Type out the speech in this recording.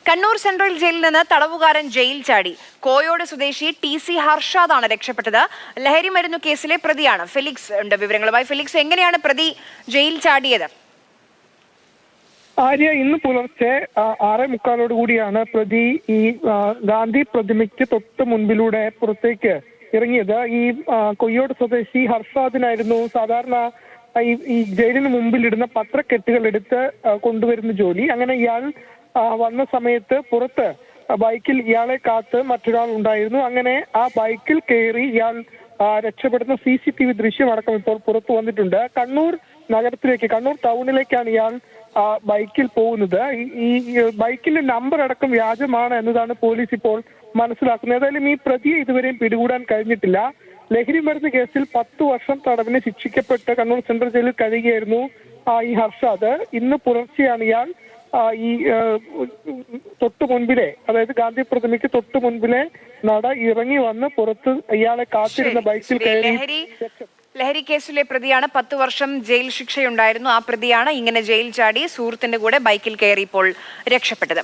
Kannur central ജയിലിൽ നിന്ന് തടവുകാരൻ jail ചാടി. കോയോട് സ്വദേശി TC ഹർഷാദാണ് രക്ഷപ്പെട്ടത്. ലഹരി മരുന്നു കേസിലെ പ്രതിയാണ്. ഫെലിക്സ് ഉണ്ട് വിവരങ്ങളുമായി. ഫെലിക്സ്, എങ്ങനെയാണ് പ്രതി ജയിൽ ചാടിയത്? ആര്യ, ഇന്ന് പുലർച്ചെ 6:45 കൂടിയാണ് പ്രതി ഈ ഗാന്ധി പ്രതിമയ്ക്ക് തൊട്ട് മുൻപിലൂടെ പുറത്തേക്ക് ഇറങ്ങിയത്. ഈ കൊയ്യോട് സ്വദേശി ഹർഷാദിനായിരുന്നു സാധാരണ ഈ ജയിലിന് മുമ്പിലിടുന്ന പത്രക്കെട്ടുകൾ എടുത്ത് കൊണ്ടുവരുന്ന ജോലി. അങ്ങനെ ഇയാൾ വന്ന സമയത്ത് പുറത്ത് ബൈക്കിൽ ഇയാളെ കാത്ത് മറ്റൊരാൾ ഉണ്ടായിരുന്നു. അങ്ങനെ ആ ബൈക്കിൽ കയറി ഇയാൾ രക്ഷപ്പെടുന്ന CCTV ദൃശ്യമടക്കം ഇപ്പോൾ പുറത്തു വന്നിട്ടുണ്ട്. കണ്ണൂർ നഗരത്തിലേക്ക്, കണ്ണൂർ ടൗണിലേക്കാണ് ഇയാൾ ബൈക്കിൽ പോകുന്നത്. ഈ ബൈക്കിന്റെ നമ്പർ അടക്കം വ്യാജമാണ് എന്നതാണ് പോലീസ് ഇപ്പോൾ മനസ്സിലാക്കുന്നത്. ഏതായാലും ഈ പ്രതിയെ ഇതുവരെയും പിടികൂടാൻ കഴിഞ്ഞിട്ടില്ല. ലഹരി മരുന്ന് കേസിൽ 10 വർഷം തടവിന് ശിക്ഷിക്കപ്പെട്ട് കണ്ണൂർ സെൻട്രൽ ജയിലിൽ കഴിയുകയായിരുന്നു ഈ ഹർഷാദ്. ഇന്ന് പുലർച്ചെയാണ് ഇയാൾ ഈ തൊട്ടു മുൻപിലെ, അതായത് ഗാന്ധി പ്രതിമയ്ക്ക് തൊട്ടു മുൻപിലെ നട ഇറങ്ങി വന്ന് പുറത്ത് ഇയാളെ കാത്തിരുന്ന ബൈക്കിൽ കയറി. ലഹരി കേസിലെ പ്രതിയാണ്. 10 വർഷം ജയിൽ ശിക്ഷയുണ്ടായിരുന്നു. ആ പ്രതിയാണ് ഇങ്ങനെ ജയിൽ ചാടി സുഹൃത്തിന്റെ കൂടെ ബൈക്കിൽ കയറി ഇപ്പോൾ രക്ഷപ്പെട്ടത്.